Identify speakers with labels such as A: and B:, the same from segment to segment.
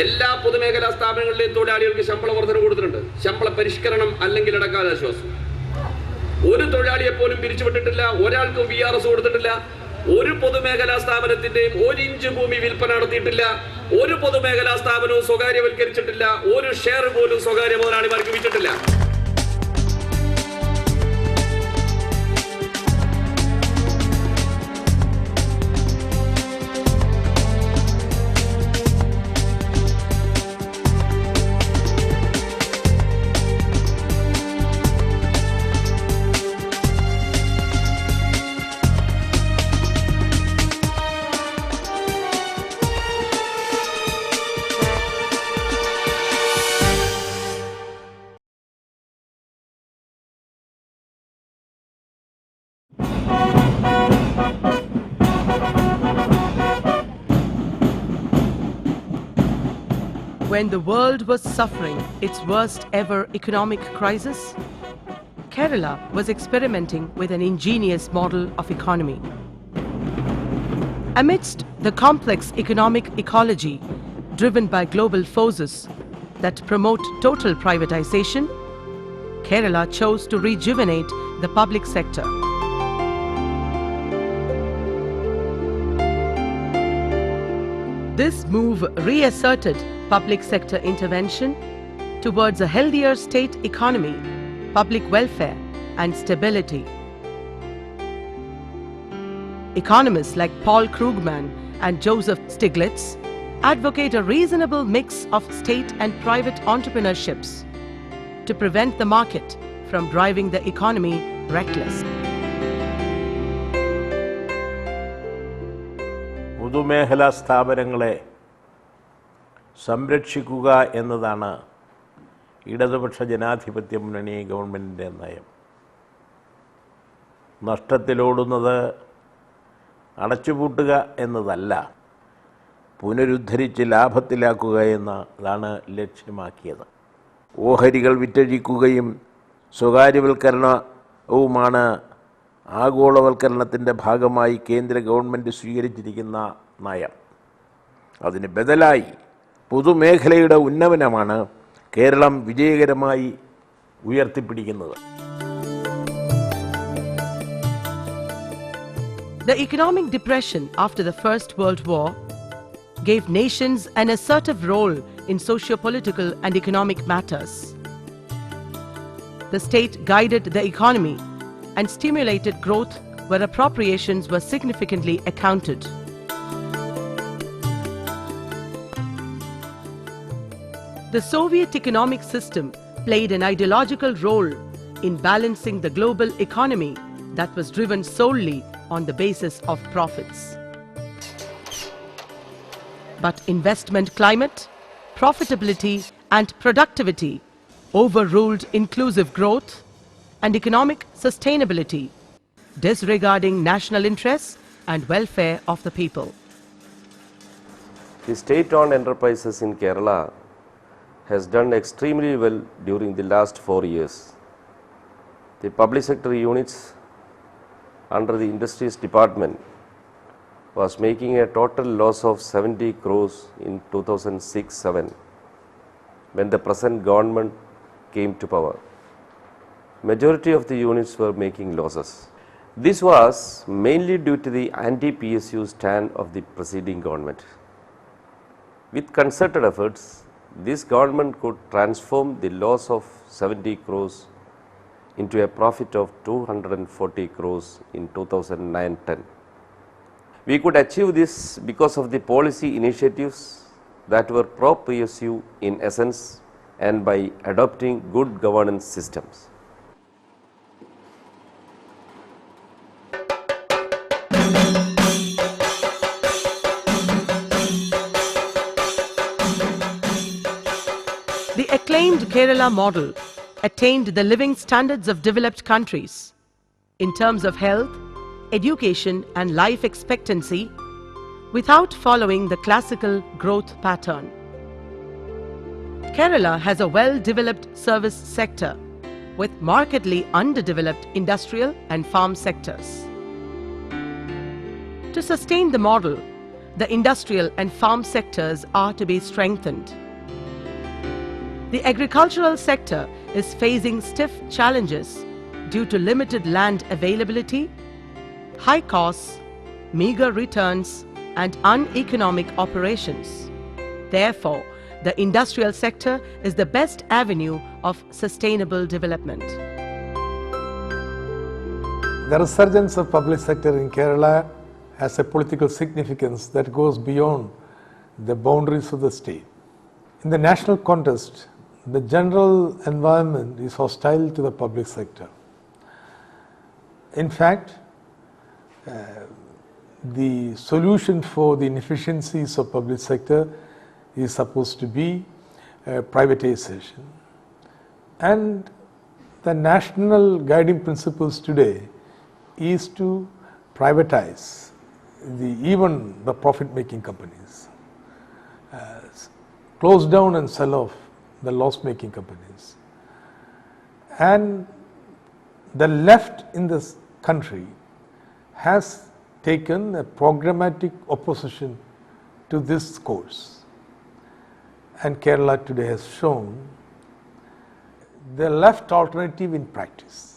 A: എല്ലാ പൊതുമേഖലാ സ്ഥാപനങ്ങളിലെയും തൊഴിലാളികൾക്ക് ശമ്പള വർധന കൊടുത്തിട്ടുണ്ട്. ശമ്പള പരിഷ്കരണം അല്ലെങ്കിൽ അടക്കാതാശ്വാസം. ഒരു തൊഴിലാളിയെ പോലും പിരിച്ചുവിട്ടിട്ടില്ല. ഒരാൾക്കും VRS കൊടുത്തിട്ടില്ല. ഒരു പൊതുമേഖലാ സ്ഥാപനത്തിന്റെയും 1 ഇഞ്ച് ഭൂമി വിൽപ്പന നടത്തിയിട്ടില്ല. ഒരു പൊതുമേഖലാ സ്ഥാപനവും സ്വകാര്യവൽക്കരിച്ചിട്ടില്ല. ഒരു ഷെയർ പോലും സ്വകാര്യ മുതലാളിമാർക്ക് വിറ്റിട്ടില്ല.
B: When the world was suffering its worst ever economic crisis, Kerala was experimenting with an ingenious model of economy. Amidst the complex economic ecology driven by global forces that promote total privatization, Kerala chose to rejuvenate the public sector. This move reasserted public sector intervention towards a healthier state economy, public welfare and stability. Economists like Paul Krugman and Joseph Stiglitz advocate a reasonable mix of state and private entrepreneurships to prevent the market from driving the economy reckless.
C: പൊതുമേഖലാ സ്ഥാപനങ്ങളെ സംരക്ഷിക്കുക എന്നതാണ് ഇടതുപക്ഷ ജനാധിപത്യ മുന്നണി ഗവൺമെൻറ്റിൻ്റെ നയം. നഷ്ടത്തിലോടുന്നത് അടച്ചുപൂട്ടുക എന്നതല്ല, പുനരുദ്ധരിച്ച് ലാഭത്തിലാക്കുക എന്നതാണ് ലക്ഷ്യമാക്കിയത്. ഓഹരികൾ വിറ്റഴിക്കുകയും സ്വകാര്യവൽക്കരണവുമാണ് ആഗോളവൽക്കരണത്തിൻ്റെ ഭാഗമായി കേന്ദ്ര ഗവൺമെൻറ് സ്വീകരിച്ചിരിക്കുന്ന നയം. അതിന് ബദലായി പൊതുമേഖലയുടെ ഉന്നമനമാണ് കേരളം വിജയകരമായി ഉയർത്തിപ്പിടിക്കുന്നത്.
B: The economic depression after the First World War gave nations an assertive role in socio-political and economic matters. The state guided the economy and stimulated growth where appropriations were significantly accounted. The Soviet economic system played an ideological role in balancing the global economy that was driven solely on the basis of profits. But investment climate, profitability and productivity overruled inclusive growth and economic sustainability, disregarding national interests and welfare of the people.
D: The state-owned enterprises in Kerala has done extremely well during the last 4 years. The public sector units under the Industries Department was making a total loss of 70 crores in 2006-07 when the present government came to power. Majority of the units were making losses. This was mainly due to the anti-PSU stand of the preceding government. With concerted efforts, this government could transform the loss of 70 crores into a profit of 240 crores in 2009-10. We could achieve this because of the policy initiatives that were pro-PSU in essence and by adopting good governance systems.
B: The acclaimed Kerala model attained the living standards of developed countries in terms of health, education and life expectancy without following the classical growth pattern. Kerala has a well-developed service sector with markedly underdeveloped industrial and farm sectors. To sustain the model, the industrial and farm sectors are to be strengthened. The agricultural sector is facing stiff challenges due to limited land availability, high costs, meager returns, and uneconomic operations. Therefore, the industrial sector is the best avenue of sustainable development.
E: The resurgence of public sector in Kerala has a political significance that goes beyond the boundaries of the state. In the national context, the general environment is hostile to the public sector. In fact, the solution for the inefficiencies of public sector is supposed to be privatization. And the national guiding principles today is to privatize even the profit-making companies, close down and sell off the loss-making companies. And the left in this country has taken a programmatic opposition to this course. And Kerala today has shown the left alternative in practice.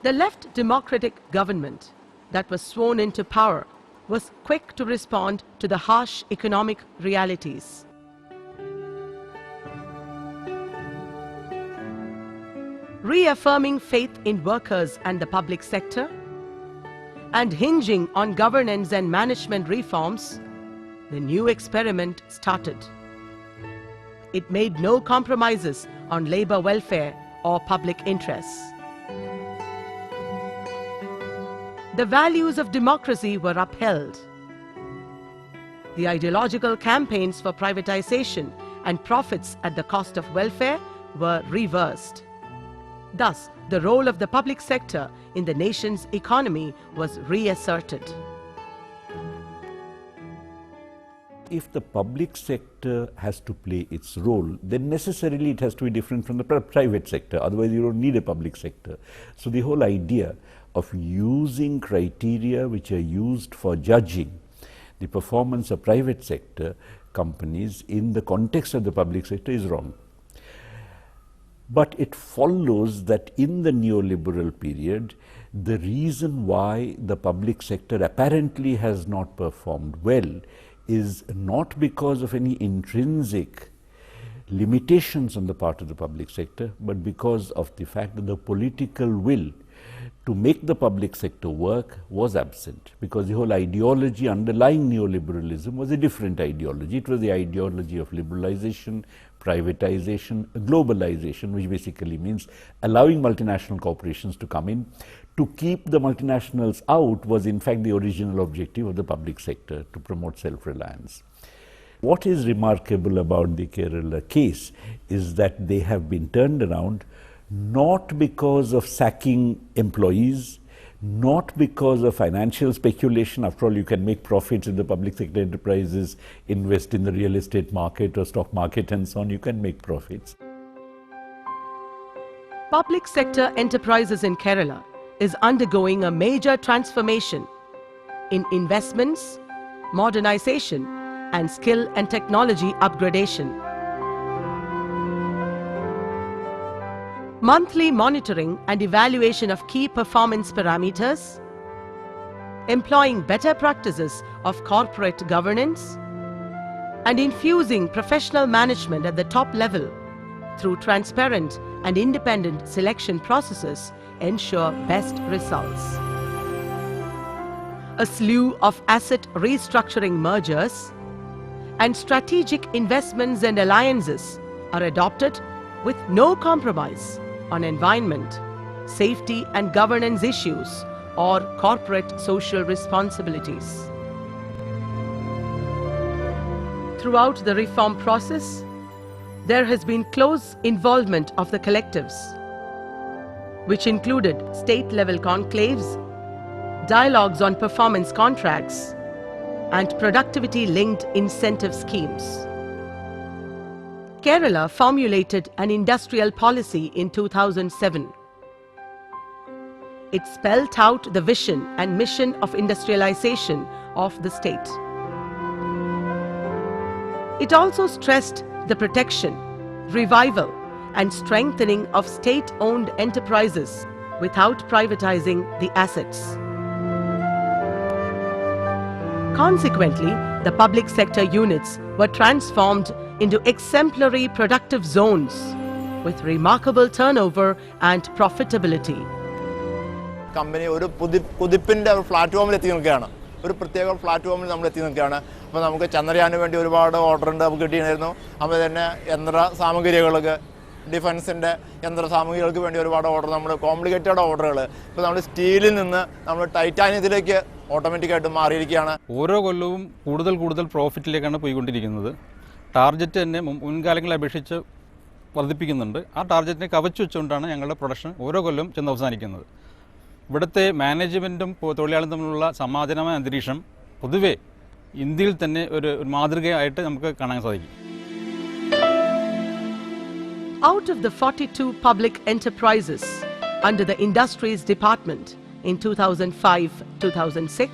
B: The left democratic government that was sworn into power was quick to respond to the harsh economic realities. Reaffirming faith in workers and the public sector, and hinging on governance and management reforms, the new experiment started. It made no compromises on labor welfare or public interests. The values of democracy were upheld. The ideological campaigns for privatization and profits at the cost of welfare were reversed. Thus, the role of the public sector in the nation's economy was reasserted.
F: If the public sector has to play its role, then necessarily it has to be different from the private sector. Otherwise, you don't need a public sector. So the whole idea of using criteria which are used for judging the performance of private sector companies in the context of the public sector is wrong. But it follows that in the neoliberal period, the reason why the public sector apparently has not performed well is not because of any intrinsic limitations on the part of the public sector, but because of the fact that the political will to make the public sector work was absent, because the whole ideology underlying neoliberalism was a different ideology. It was the ideology of liberalization, privatization, globalization, which basically means allowing multinational corporations to come in. To keep the multinationals out was in fact the original objective of the public sector, to promote self-reliance. What is remarkable about the Kerala case is that they have been turned around not because of sacking employees, not because of financial speculation. After all, you can make profits if the public sector enterprises invest in the real estate market or stock market and so on. You can make profits.
B: Public sector enterprises in Kerala is undergoing a major transformation in investments, modernization, and skill and technology upgradation. Monthly monitoring and evaluation of key performance parameters, employing better practices of corporate governance, and infusing professional management at the top level through transparent and independent selection processes ensure best results. A slew of asset restructuring mergers and strategic investments and alliances are adopted with no compromise on environment, safety and governance issues or corporate social responsibilities. Throughout the reform process, there has been close involvement of the collectives, which included state-level conclaves, dialogues on performance contracts, and productivity-linked incentive schemes. Kerala formulated an industrial policy in 2007. It spelled out the vision and mission of industrialization of the state. It also stressed the protection, revival, and strengthening of state-owned enterprises without privatizing the assets. Consequently, the public sector units were transformed into exemplary productive zones with remarkable turnover and profitability.
G: Company ഒരു കുതിപ്പിൻ്റെ പ്ലാറ്റ്ഫോമിൽ എത്തി നിൽക്കുകയാണ്. ഒരു പ്രത്യേക പ്ലാറ്റ്ഫോമിൽ നമ്മൾ എത്തി നിൽക്കുകയാണ്. അപ്പോൾ നമുക്ക് ചന്ദ്രയാന് വേണ്ടി ഒരുപാട് ഓർഡറുണ്ട് നമുക്ക് കിട്ടിയിരുന്നു. അപ്പോൾ തന്നെ യന്ത്ര സാമഗ്രികൾക്ക് ഡിഫൻസിൻ്റെ യന്ത്ര സാമഗ്രികൾക്ക് വേണ്ടി ഒരുപാട് ഓർഡർ, നമ്മൾ കോംപ്ലിക്കേറ്റഡ് ഓർഡറുകൾ ഇപ്പോൾ നമ്മൾ സ്റ്റീലിൽ നിന്ന് നമ്മൾ ടൈറ്റാനിയത്തിലേക്ക് ഓട്ടോമാറ്റിക്കായിട്ട് മാറിയിരിക്കുകയാണ്.
H: ഓരോ കൊല്ലവും കൂടുതൽ പ്രോഫിറ്റിലേക്കാണ് പോയിക്കൊണ്ടിരിക്കുന്നത്. ടാർഗറ്റ് തന്നെ മുൻകാലങ്ങളെ അപേക്ഷിച്ച് വർദ്ധിപ്പിക്കുന്നുണ്ട്. ആ ടാർഗറ്റിനെ കവച്ചു വെച്ചുകൊണ്ടാണ് ഞങ്ങളുടെ പ്രൊഡക്ഷൻ ഓരോ കൊല്ലം ചെന്ന് അവസാനിക്കുന്നത്. ഇവിടുത്തെ മാനേജ്മെൻറ്റും തൊഴിലാളികളും തമ്മിലുള്ള സമാധാനമായ അന്തരീക്ഷം പൊതുവെ ഇന്ത്യയിൽ തന്നെ ഒരു മാതൃകയായിട്ട് നമുക്ക് കാണാൻ സാധിക്കും.
B: Out of the 42 public enterprises under the Industries Department in 2005-2006,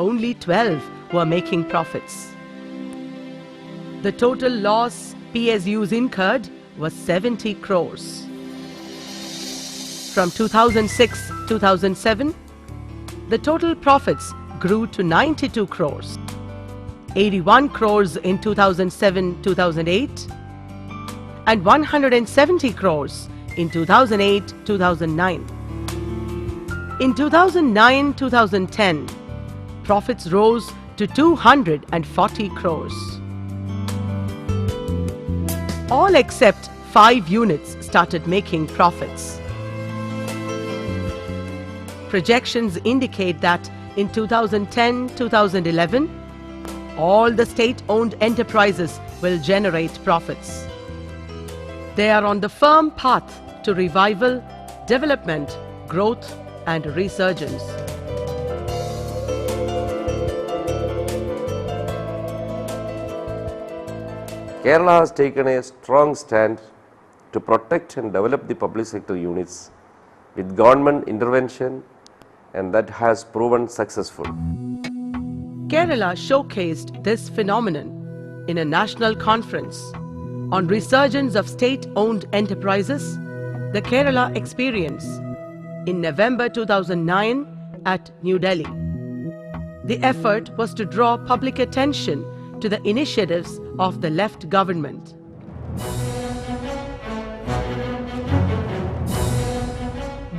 B: only 12 were making profits. The total loss PSUs incurred was 70 crores. From 2006-2007, the total profits grew to 92 crores, 81 crores in 2007-2008, and 170 crores in 2008-2009. In 2009-2010, profits rose to 240 crores. All except 5 units started making profits. Projections indicate that in 2010-2011, all the state-owned enterprises will generate profits. They are on the firm path to revival, development, growth, and resurgence.
D: Kerala has taken a strong stand to protect and develop the public sector units with government intervention, and that has proven successful.
B: Kerala showcased this phenomenon in a national conference on resurgence of state-owned enterprises, the Kerala Experience, in November 2009 at New Delhi. The effort was to draw public attention to the initiatives of the left government.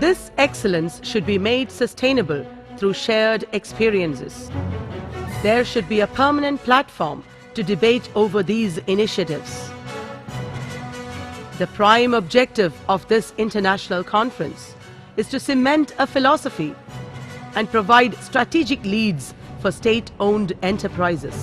B: This excellence should be made sustainable through shared experiences. There should be a permanent platform to debate over these initiatives. The prime objective of this international conference is to cement a philosophy and provide strategic leads for state-owned enterprises.